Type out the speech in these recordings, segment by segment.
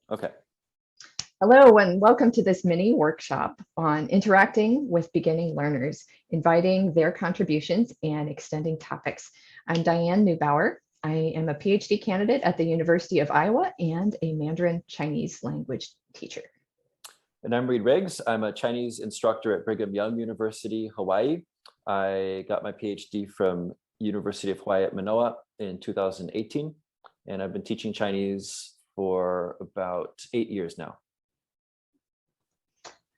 Okay. Hello, and welcome to this mini workshop on interacting with beginning learners, inviting their contributions and extending topics. I'm Diane Neubauer. I am a PhD candidate at the University of Iowa and a Mandarin Chinese language teacher. And I'm Reed Riggs. I'm a Chinese instructor at Brigham Young University, Hawaii. I got my PhD from University of Hawaii at Manoa in 2018, and I've been teaching Chinese for about 8 years now.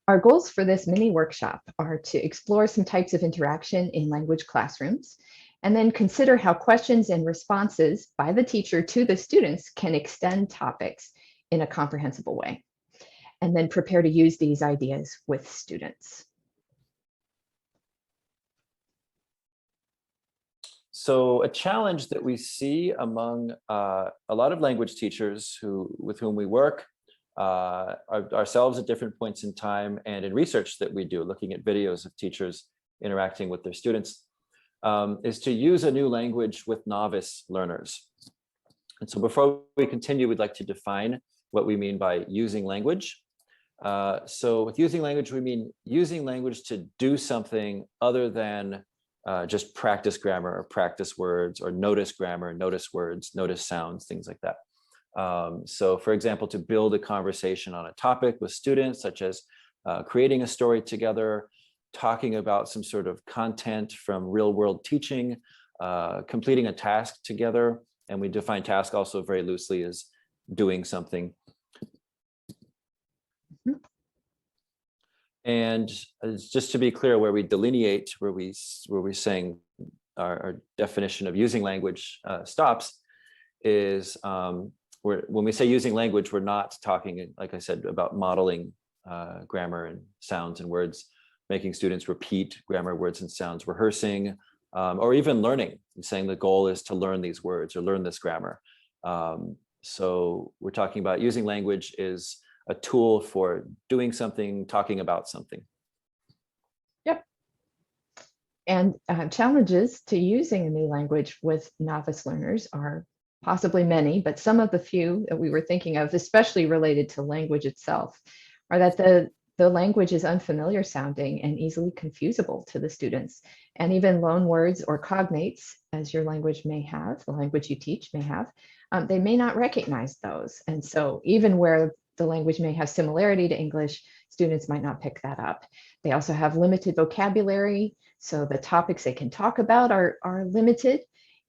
Our goals for this mini workshop are to explore some types of interaction in language classrooms, and then consider how questions and responses by the teacher to the students can extend topics in a comprehensible way, and then prepare to use these ideas with students. So a challenge that we see among a lot of language teachers with whom we work, ourselves at different points in time and in research that we do, looking at videos of teachers interacting with their students, is to use a new language with novice learners. And so before we continue, we'd like to define what we mean by using language. So with using language, we mean using language to do something other than just practice grammar or practice words or notice grammar, notice words, notice sounds, things like that. So for example, to build a conversation on a topic with students, such as creating a story together, talking about some sort of content from real world teaching, completing a task together. And we define task also very loosely as doing something. And just to be clear, where we delineate, where we're saying our definition of using language stops, is when we say using language, we're not talking, like I said, about modeling grammar and sounds and words, making students repeat grammar, words, and sounds, rehearsing, or even learning, and saying the goal is to learn these words or learn this grammar. So we're talking about using language is a tool for doing something, talking about something. Yep. And challenges to using a new language with novice learners are possibly many, but some of the few that we were thinking of, especially related to language itself, are that the language is unfamiliar sounding and easily confusable to the students. And even loan words or cognates, as your language may have, the language you teach may have, they may not recognize those. And so even where the language may have similarity to English, students might not pick that up. They also have limited vocabulary, so the topics they can talk about are limited,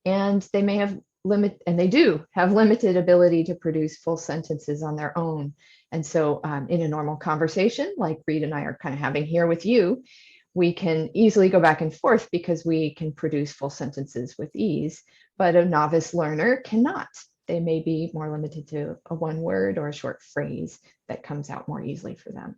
and they may have they do have limited ability to produce full sentences on their own. And so in a normal conversation, like Reed and I are kind of having here with you, we can easily go back and forth because we can produce full sentences with ease, but a novice learner cannot. They may be more limited to a one word or a short phrase that comes out more easily for them.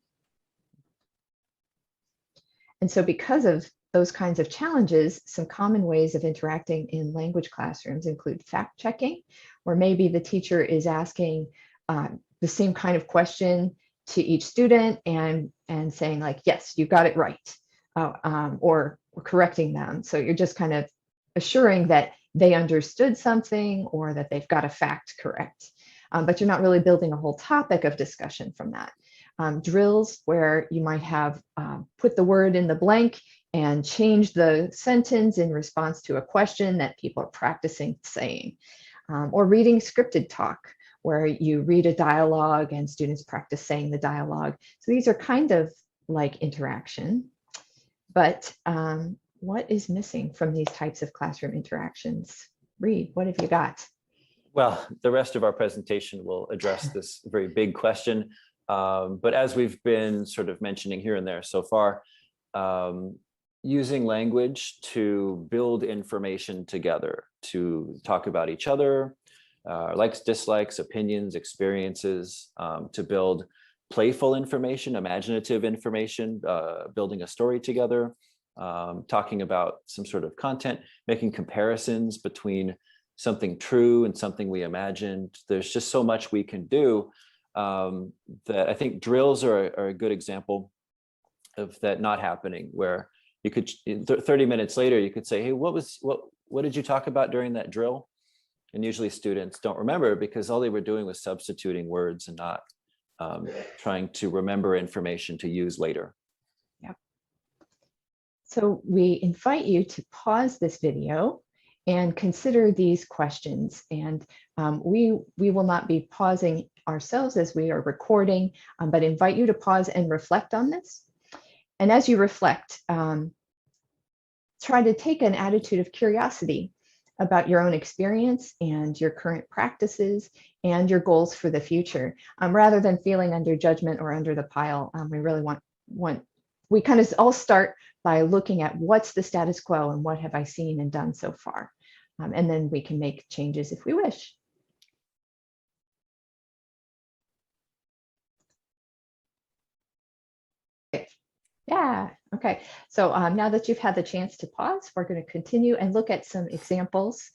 And so because of those kinds of challenges, some common ways of interacting in language classrooms include fact checking, where maybe the teacher is asking the same kind of question to each student and saying like, yes, you got it right, or correcting them. So you're just kind of assuring that they understood something or that they've got a fact correct. But you're not really building a whole topic of discussion from that. Drills where you might have put the word in the blank and change the sentence in response to a question that people are practicing saying. Or reading scripted talk, where you read a dialogue and students practice saying the dialogue. So these are kind of like interaction. But what is missing from these types of classroom interactions? Reed, what have you got? Well, the rest of our presentation will address this very big question. But as we've been sort of mentioning here and there so far, using language to build information together, to talk about each other, likes, dislikes, opinions, experiences, to build playful information, imaginative information, building a story together, talking about some sort of content, making comparisons between something true and something we imagined. There's just so much we can do that I think drills are a good example of that not happening, where you could 30 minutes later, you could say, hey, what did you talk about during that drill? And usually students don't remember because all they were doing was substituting words and not trying to remember information to use later. Yep. So we invite you to pause this video and consider these questions. And we will not be pausing ourselves as we are recording, but invite you to pause and reflect on this. And as you reflect, try to take an attitude of curiosity about your own experience and your current practices and your goals for the future, rather than feeling under judgment or under the pile. We really we kind of all start by looking at what's the status quo and what have I seen and done so far. And then we can make changes if we wish. Yeah, okay. So now that you've had the chance to pause, we're going to continue and look at some examples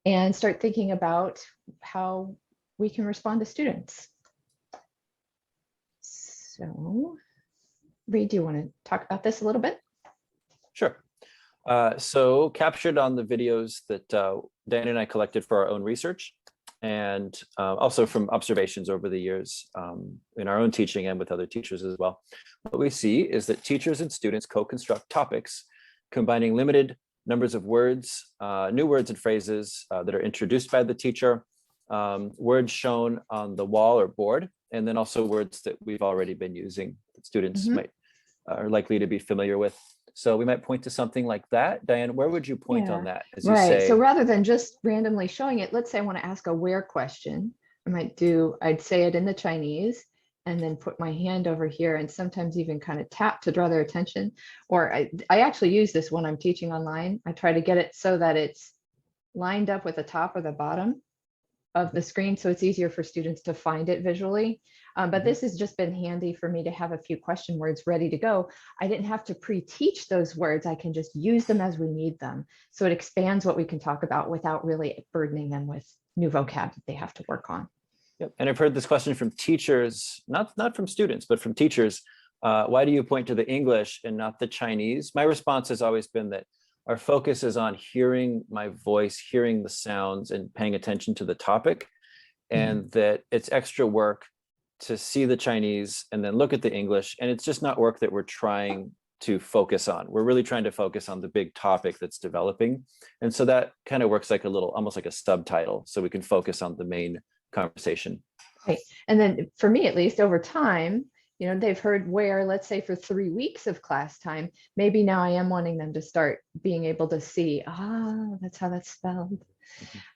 and start thinking about how we can respond to students. So, Reed, do you want to talk about this a little bit? Sure. So captured on the videos that Dan and I collected for our own research, and also from observations over the years in our own teaching and with other teachers as well. What we see is that teachers and students co-construct topics, combining limited numbers of words, new words and phrases that are introduced by the teacher, words shown on the wall or board, and then also words that we've already been using that students are likely to be familiar with. So we might point to something like that. Diane, where would you point on that? As you say, so rather than just randomly showing it, let's say I want to ask a where question. I'd say it in the Chinese and then put my hand over here and sometimes even kind of tap to draw their attention. Or I actually use this when I'm teaching online. I try to get it so that it's lined up with the top or the bottom of the screen, so it's easier for students to find it visually. But this has just been handy for me to have a few question words ready to go. I didn't have to pre-teach those words. I can just use them as we need them. So it expands what we can talk about without really burdening them with new vocab that they have to work on. Yep. And I've heard this question from teachers, not from students, but from teachers. Why do you point to the English and not the Chinese? My response has always been that our focus is on hearing my voice, hearing the sounds, and paying attention to the topic, and that it's extra work to see the Chinese and then look at the English. And it's just not work that we're trying to focus on. We're really trying to focus on the big topic that's developing. And so that kind of works like a little, almost like a subtitle, so we can focus on the main conversation. Right. And then for me, at least over time, they've heard where, let's say for 3 weeks of class time, maybe now I am wanting them to start being able to see, that's how that's spelled.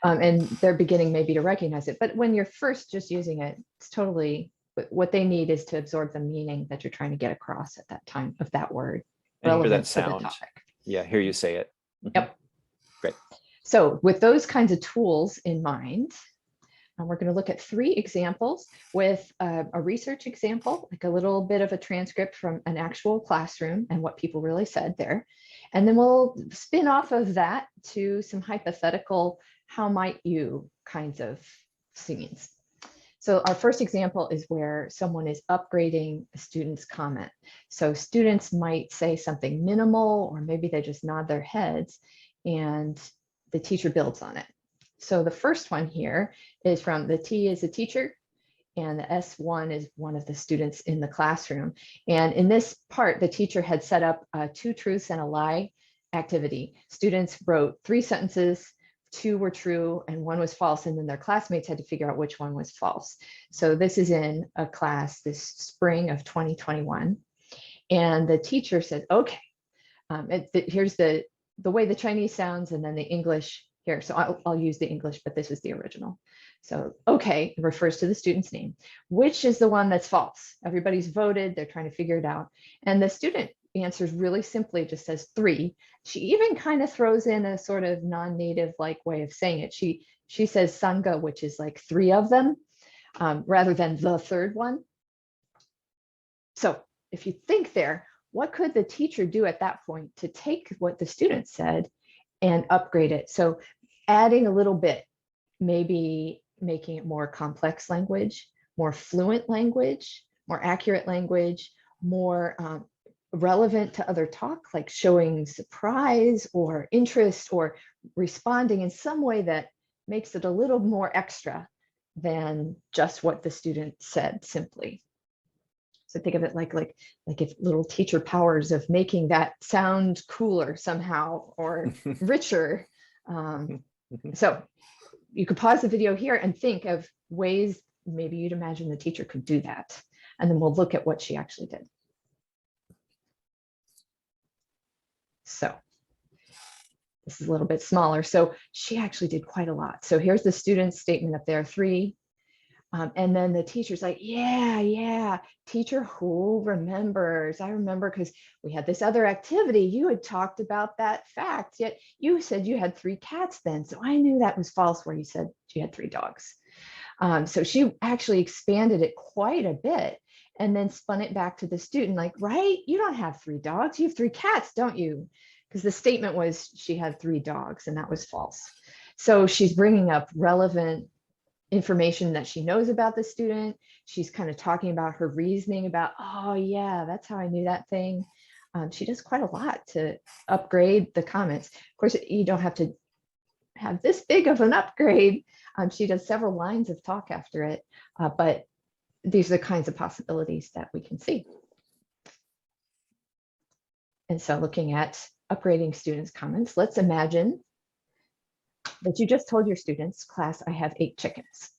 And they're beginning maybe to recognize it. But when you're first just using it, it's totally, what they need is to absorb the meaning that you're trying to get across at that time of that word. And hear that sound. Yeah, hear you say it. Yep. Great. So with those kinds of tools in mind, we're going to look at 3 examples with a research example, like a little bit of a transcript from an actual classroom and what people really said there. And then we'll spin off of that to some hypothetical, how might you kinds of scenes. So our first example is where someone is upgrading a student's comment. So students might say something minimal, or maybe they just nod their heads and the teacher builds on it. So the first one here is from the T is a teacher and the S1 is one of the students in the classroom. And in this part, the teacher had set up a 2 truths and a lie activity. Students wrote 3 sentences, 2 were true and 1 was false, and then their classmates had to figure out which one was false. So this is in a class this spring of 2021. And the teacher said, okay, here's the way the Chinese sounds and then the English here. So I'll use the English, but this is the original. So, okay, it refers to the student's name. Which is the one that's false? Everybody's voted, they're trying to figure it out. And the student answers really simply, just says 3. She even kind of throws in a sort of non-native like way of saying it. She says sangha, which is like 3 of them, rather than the 3rd one. So if you think there, what could the teacher do at that point to take what the student said and upgrade it? So adding a little bit, maybe making it more complex language, more fluent language, more accurate language, more relevant to other talk, like showing surprise or interest or responding in some way that makes it a little more extra than just what the student said simply. So think of it like if little teacher powers of making that sound cooler somehow or richer. So you could pause the video here and think of ways maybe you'd imagine the teacher could do that. And then we'll look at what she actually did. So this is a little bit smaller. So she actually did quite a lot. So here's the student's statement up there, 3. And then the teacher's like, yeah, teacher, who remembers? I remember because we had this other activity. You had talked about that fact, yet you said you had 3 cats then. So I knew that was false where you said she had 3 dogs. So she actually expanded it quite a bit and then spun it back to the student like, right, you don't have 3 dogs, you have 3 cats, don't you? Because the statement was she had 3 dogs and that was false. So she's bringing up relevant information that she knows about the student. She's kind of talking about her reasoning about, oh yeah, that's how I knew that thing. She does quite a lot to upgrade the comments. Of course, you don't have to have this big of an upgrade. She does several lines of talk after it, but these are the kinds of possibilities that we can see. And so looking at upgrading students' comments, let's imagine that you just told your students, class, I have 8 chickens.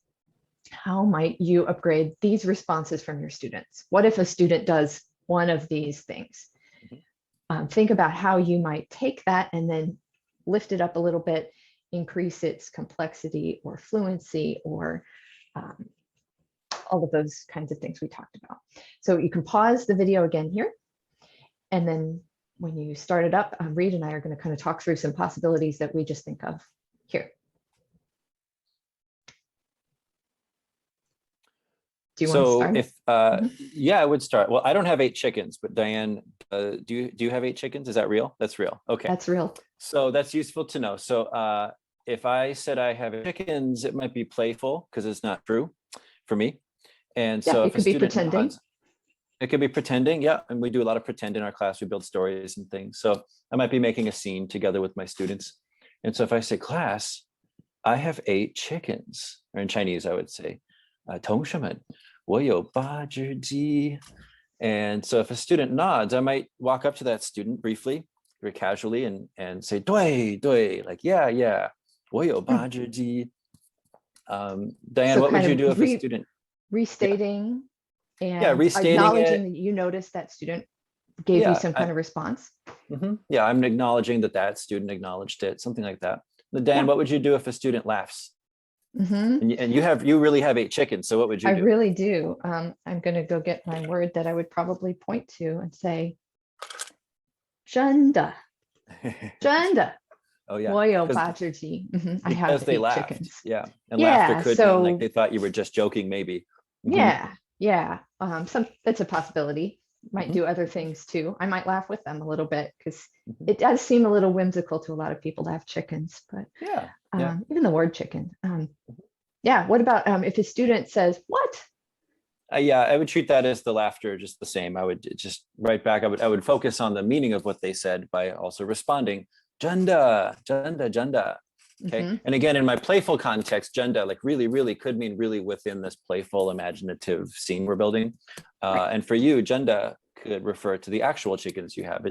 How might you upgrade these responses from your students? What if a student does one of these things? Think about how you might take that and then lift it up a little bit, increase its complexity or fluency or all of those kinds of things we talked about. So you can pause the video again here. And then when you start it up, Reed and I are going to kind of talk through some possibilities that we just think of here. Do you want to start? If yeah, I would start. Well, I don't have 8 chickens, but Diane, do you have 8 chickens? Is that real? That's real. Okay. That's real. So that's useful to know. So if I said I have 8 chickens, it might be playful because it's not true for me. And so if it could be pretending. Nods, it could be pretending, yeah. And we do a lot of pretend in our class. We build stories and things. So I might be making a scene together with my students. And so if I say, class, I have 8 chickens, or in Chinese, I would say, 同学们，我有8只鸡. And so if a student nods, I might walk up to that student briefly, very casually, and say, 对对, like, yeah, 我有8只鸡. Diane, so what would you do if a student? Restating and restating acknowledging that you noticed that student gave you some kind of response. Yeah, I'm acknowledging that student acknowledged it, something like that. But Dan, what would you do if a student laughs? And you really have 8 chickens, so what would you do? I really do. I'm going to go get my word that I would probably point to and say, 真的, 真的. Oh yeah, 我有8只鸡. I have 8 chickens. Yeah, and laughter could mean like they thought you were just joking, maybe. Yeah. That's a possibility. Might do other things too. I might laugh with them a little bit because it does seem a little whimsical to a lot of people to have chickens, but even the word chicken. What about if a student says, what? I would treat that as the laughter just the same. I would just write back. I would focus on the meaning of what they said by also responding, janda, janda, janda. Okay. And again, in my playful context, janda like really could mean really within this playful, imaginative scene we're building. And for you, janda could refer to the actual chickens you have.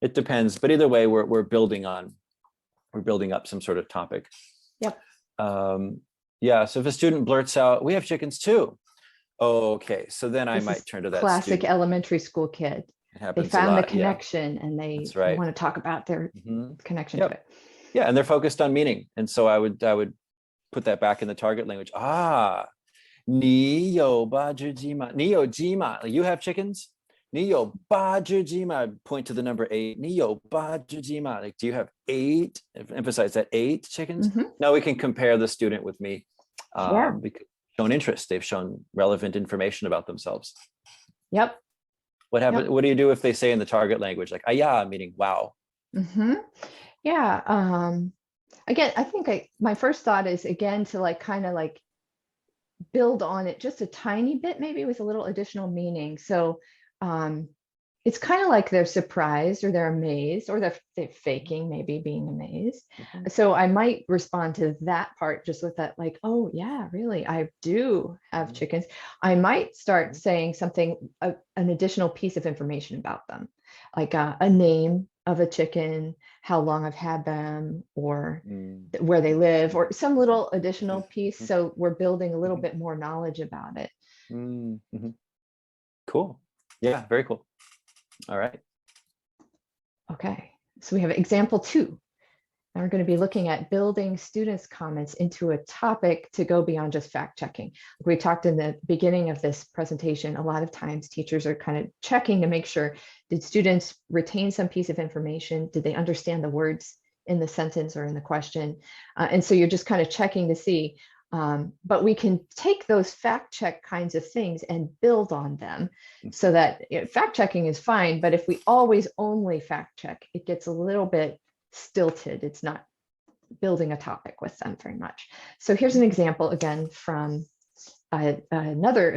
It depends, but either way, we're building up some sort of topic. Yep. So if a student blurts out, we have chickens too. Okay, so then I might turn to that classic elementary school kid. They found the connection and they want to talk about their connection to it. Yeah, and they're focused on meaning. And so I would put that back in the target language. 你有8只鸡吗? 你有鸡吗? Like, you have chickens? 你有8只鸡吗? Point to the number 8. 你有8只鸡吗? Like, do you have 8? Emphasize that 8 chickens. Now we can compare the student with me. Because they've shown interest. They've shown relevant information about themselves. Yep. What happens? What do you do if they say in the target language, like, yeah, meaning wow? Again, I think my first thought is again to kind of build on it just a tiny bit, maybe with a little additional meaning. So it's kind of like they're surprised or they're amazed or they're faking maybe being amazed. So I might respond to that part just with that, like, oh yeah, really, I do have chickens. I might start saying something, an additional piece of information about them, like a name of a chicken, how long I've had them, or where they live, or some little additional piece. So we're building a little bit more knowledge about it. Cool. Yeah, very cool. All right. Okay, so we have example 2. And we're going to be looking at building students' comments into a topic to go beyond just fact checking. We talked in the beginning of this presentation, a lot of times teachers are kind of checking to make sure, did students retain some piece of information? Did they understand the words in the sentence or in the question? And so you're just kind of checking to see, but we can take those fact check kinds of things and build on them so that, you know, fact checking is fine, but if we always only fact check, it gets a little bit stilted. It's not building a topic with them very much. So here's an example again from a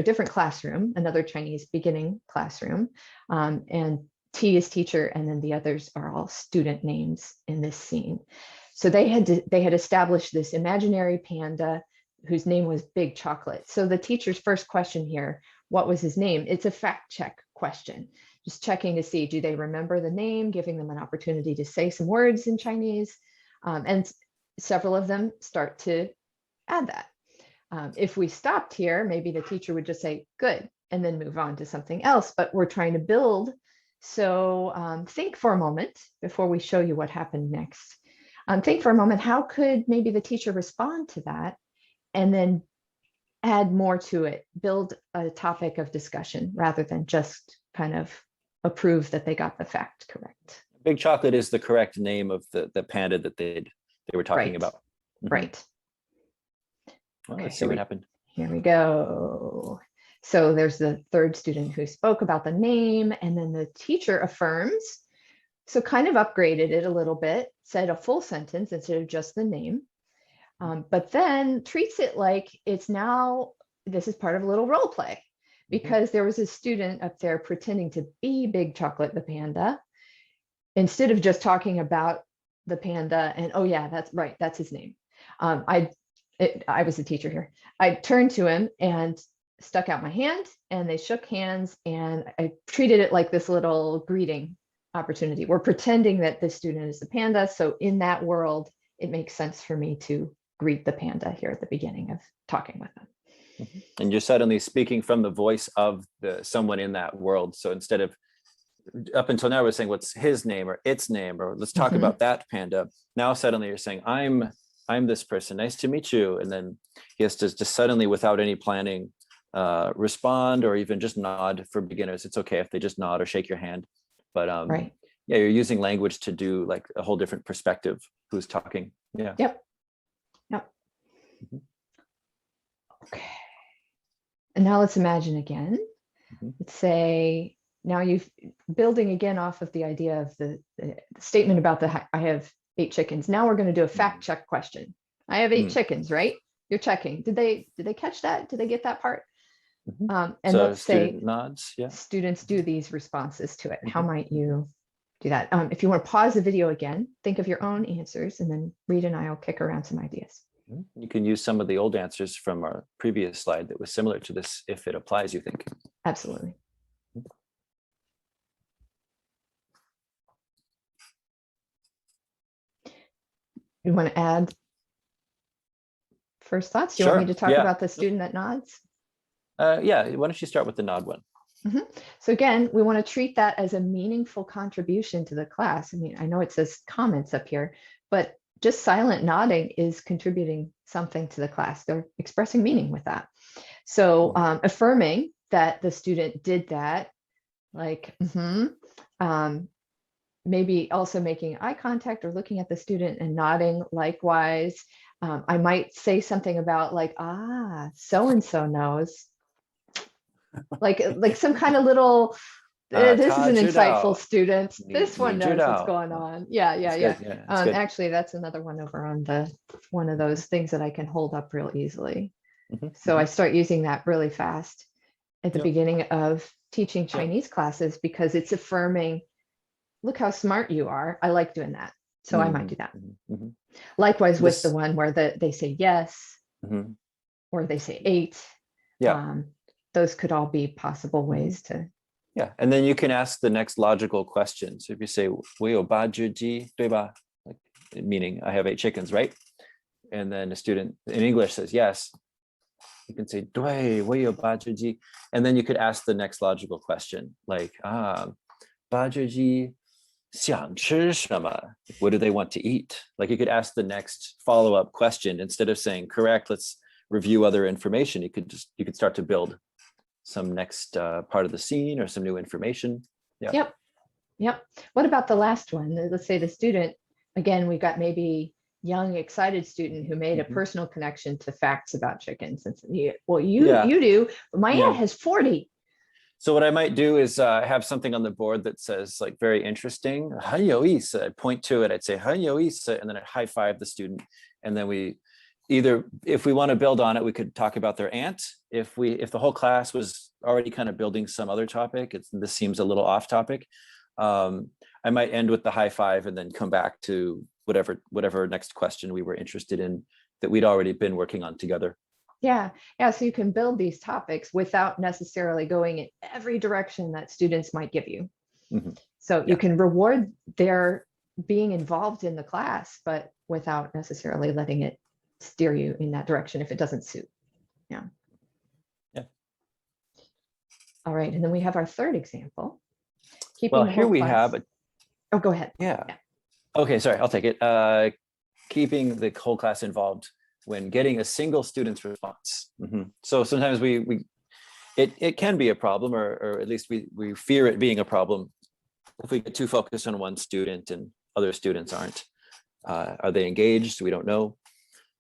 different classroom, another Chinese beginning classroom, and T is teacher, and then the others are all student names in this scene. So they had established this imaginary panda whose name was Big Chocolate. So the teacher's first question here, what was his name? It's a fact check question. Just checking to see, do they remember the name, giving them an opportunity to say some words in Chinese. And several of them start to add that. If we stopped here, maybe the teacher would just say, good, and then move on to something else, but we're trying to build. So think for a moment before we show you what happened next. Think for a moment, how could maybe the teacher respond to that and then add more to it, build a topic of discussion rather than just kind of approve that they got the fact correct. Big Chocolate is the correct name of the panda that they were talking about. Right. Well, let's see what happened. Here we go. So there's the third student who spoke about the name, and then the teacher affirms. So kind of upgraded it a little bit, said a full sentence instead of just the name, but then treats it like it's now, this is part of a little role play, because there was a student up there pretending to be Big Chocolate the panda, instead of just talking about the panda and, oh yeah, that's right, that's his name. I was the teacher here. I turned to him and stuck out my hand, and they shook hands, and I treated it like this little greeting opportunity. We're pretending that this student is the panda, so in that world, it makes sense for me to greet the panda here at the beginning of talking with them. And you're suddenly speaking from the voice of someone in that world. So instead of, up until now, we're saying what's his name or its name, or let's talk about that panda. Now suddenly you're saying, I'm this person, nice to meet you. And then he has to just suddenly, without any planning, respond or even just nod. For beginners, it's okay if they just nod or shake your hand. But yeah, you're using language to do like a whole different perspective. Who's talking? Yeah. Yep. Okay. And now let's imagine again. Let's say now you've building again off of the idea of the statement about I have 8 chickens. Now we're going to do a fact check question. I have 8 chickens, right? You're checking. Did they catch that? Did they get that part? And so let's say nods. Yeah. Students do these responses to it. How might you do that? If you want to pause the video again, think of your own answers, and then Reed and I will kick around some ideas. You can use some of the old answers from our previous slide that was similar to this, if it applies, you think. Absolutely. You want to add first thoughts? Do you want me to talk about the student that nods? Yeah, why don't you start with the nod one? So again, we want to treat that as a meaningful contribution to the class. I mean, I know it says comments up here, but just silent nodding is contributing something to the class. They're expressing meaning with that. So affirming that the student did that, like, maybe also making eye contact or looking at the student and nodding likewise. I might say something about like, so-and-so knows. like some kind of little, this is an insightful student. This one knows what's going on. Yeah. Actually, that's another one over on one of those things that I can hold up real easily. So I start using that really fast. at the Yep. beginning of teaching Yep. Chinese classes because it's affirming, look how smart you are. I like doing that. So I might do that. Likewise with the This. one where they say yes, Mhm. or they say eight. Yeah. Those could all be possible ways to. Yeah. And then you can ask the next logical question. So if you say, 我有八只鸡, 对吧? Like, meaning I have 8 chickens, right? And then a student in English says yes. You can say, 对,我有八只鸡. And then you could ask the next logical question, like, 八只鸡想吃什么? What do they want to eat? Like you could ask the next follow-up question instead of saying, correct, let's review other information. You could start to build some next part of the scene or some new information. Yeah. Yep. What about the last one? Let's say the student, again, we've got maybe young, excited student who made a personal connection to facts about chickens. And you do, but my aunt has 40. So what I might do is have something on the board that says like very interesting, 很有意思. I'd point to it, I'd say 很有意思, and then I'd high five the student. And then we either, if we want to build on it, we could talk about their aunt. If the whole class was already kind of building some other topic, this seems a little off topic. I might end with the high five and then come back to whatever next question we were interested in that we'd already been working on together. Yeah. So you can build these topics without necessarily going in every direction that students might give you. So you can reward their being involved in the class, but without necessarily letting it steer you in that direction if it doesn't suit. Yeah. All right. And then we have our third example. Well, here we have. Oh, go ahead. Yeah. Okay, sorry, I'll take it. Keeping the whole class involved when getting a single student's response. So sometimes it can be a problem, or at least we fear it being a problem if we get too focused on one student and other students aren't. Are they engaged? We don't know.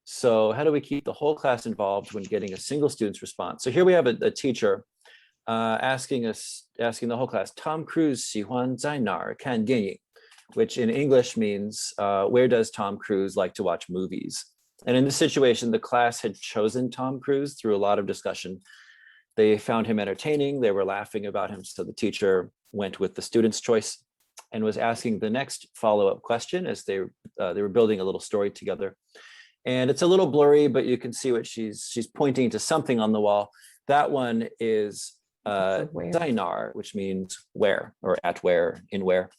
So how do we keep the whole class involved when getting a single student's response? So here we have a teacher asking the whole class, Tom Cruise 喜欢在哪儿看电影? Which in English means, where does Tom Cruise like to watch movies? And in this situation, the class had chosen Tom Cruise through a lot of discussion. They found him entertaining. They were laughing about him. So the teacher went with the student's choice and was asking the next follow-up question as they were building a little story together. And it's a little blurry, but you can see what she's pointing to something on the wall. That one is Dainar, which means where, or at where, in where.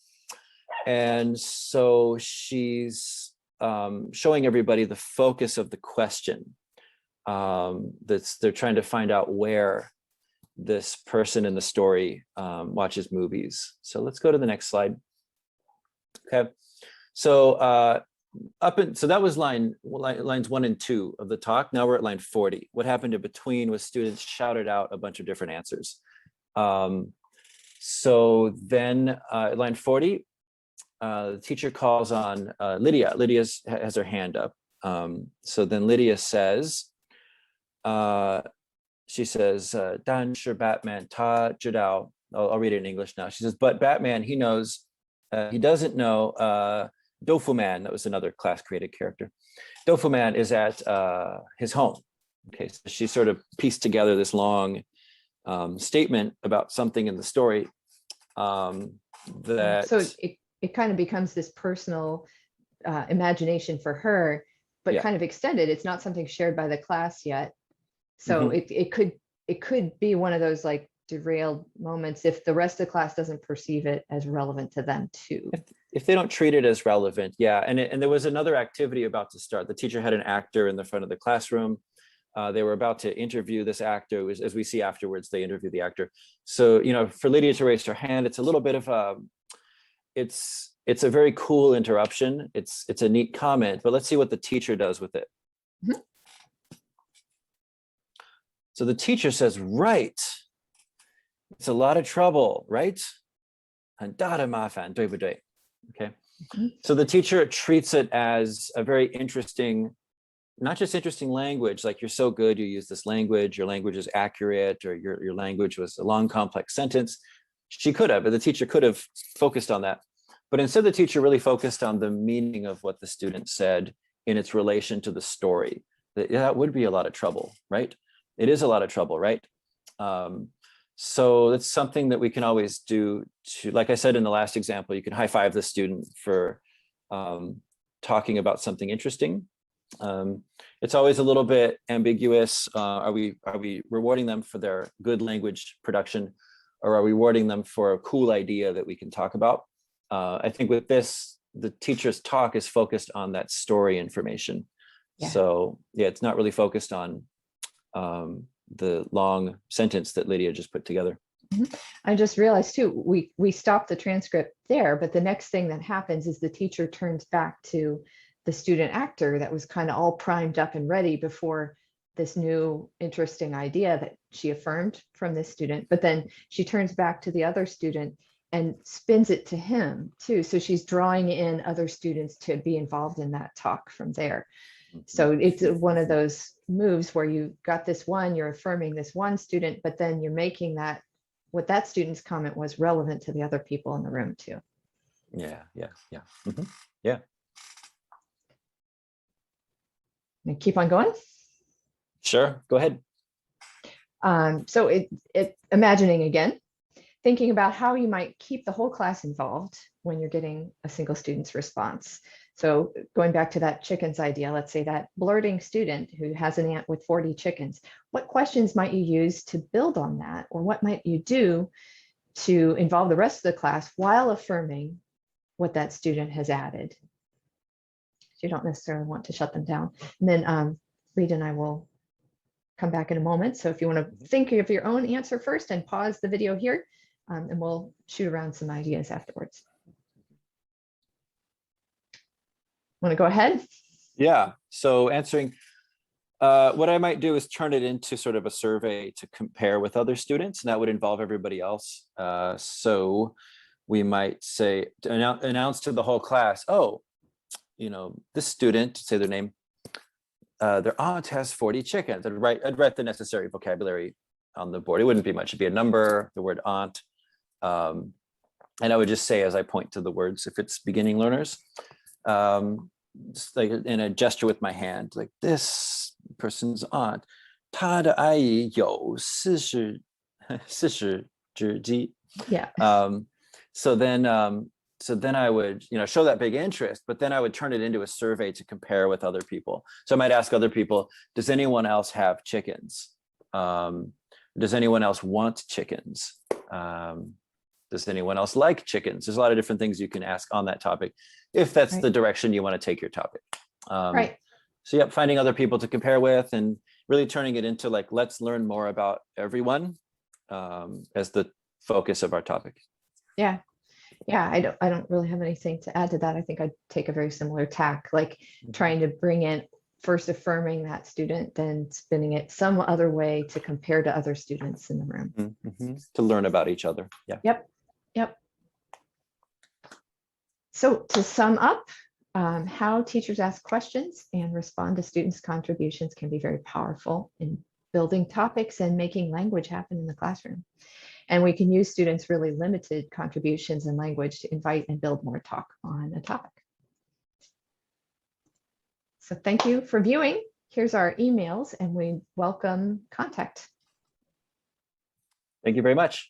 And so she's showing everybody the focus of the question. They're trying to find out where this person in the story watches movies. So let's go to the next slide. Okay, so so that was lines 1 and 2 of the talk. Now we're at line 40. What happened in between was students shouted out a bunch of different answers. So then line 40, the teacher calls on Lydia. Lydia has her hand up. So then Lydia says, she says, 但是 Batman 他知道, I'll read it in English now. She says, but Batman, he knows, he doesn't know, Dofu Man, that was another class created character. Dofu Man is at his home. Okay, so she sort of pieced together this long statement about something in the story that. So it kind of becomes this personal imagination for her, but kind of extended. It's not something shared by the class yet. So it could be one of those like derailed moments if the rest of the class doesn't perceive it as relevant to them too. If they don't treat it as relevant, yeah. And there was another activity about to start. The teacher had an actor in the front of the classroom. They were about to interview this actor. As we see afterwards, they interview the actor. So, for Lydia to raise her hand, it's a little bit of a, it's a very cool interruption. It's a neat comment, but let's see what the teacher does with it. So the teacher says, right. It's a lot of trouble, right? 很大的麻烦，对不对? Okay. So the teacher treats it as a very interesting, not just interesting language, like you're so good, you use this language, your language is accurate, or your language was a long, complex sentence. She could have, but the teacher could have focused on that. But instead, the teacher really focused on the meaning of what the student said in its relation to the story. That would be a lot of trouble, right? It is a lot of trouble, right? So it's something that we can always do to, like I said in the last example, you can high five the student for talking about something interesting. It's always a little bit ambiguous. Are we rewarding them for their good language production, or are we rewarding them for a cool idea that we can talk about? I think with this, the teacher's talk is focused on that story information. Yeah. So yeah, it's not really focused on the long sentence that Lydia just put together. I just realized too, we stopped the transcript there, but the next thing that happens is the teacher turns back to the student actor that was kind of all primed up and ready before this new interesting idea that she affirmed from this student. But then she turns back to the other student and spins it to him too. So she's drawing in other students to be involved in that talk from there. So it's one of those moves where you got this one, you're affirming this one student, but then you're making that what that student's comment was relevant to the other people in the room too. Yeah. Yeah. And keep on going. Sure, go ahead. So imagining again, thinking about how you might keep the whole class involved when you're getting a single student's response. So going back to that chickens idea, let's say that blurting student who has an aunt with 40 chickens, what questions might you use to build on that? Or what might you do to involve the rest of the class while affirming what that student has added? You don't necessarily want to shut them down. And then Rita and I will come back in a moment. So if you want to think of your own answer first and pause the video here, and we'll shoot around some ideas afterwards. Want to go ahead? Yeah, so answering, what I might do is turn it into sort of a survey to compare with other students, and that would involve everybody else. So we might say, announce to the whole class, oh, this student, say their name, their aunt has 40 chickens. I'd write the necessary vocabulary on the board. It wouldn't be much, it'd be a number, the word aunt. And I would just say, as I point to the words, if it's beginning learners, just like in a gesture with my hand, like this person's aunt, 她的阿姨有40只鸡. Yeah. So then I would, show that big interest, but then I would turn it into a survey to compare with other people. So I might ask other people, does anyone else have chickens? Does anyone else want chickens? Does anyone else like chickens? There's a lot of different things you can ask on that topic, if that's Right. the direction you want to take your topic. Right. So yeah, finding other people to compare with and really turning it into like, let's learn more about everyone as the focus of our topic. Yeah. Yeah, I don't really have anything to add to that. I think I'd take a very similar tack, like trying to bring in first affirming that student, then spinning it some other way to compare to other students in the room. To learn about each other. Yeah. Yep. So to sum up, how teachers ask questions and respond to students' contributions can be very powerful in building topics and making language happen in the classroom. And we can use students' really limited contributions in language to invite and build more talk on a topic. So thank you for viewing. Here's our emails, and we welcome contact. Thank you very much.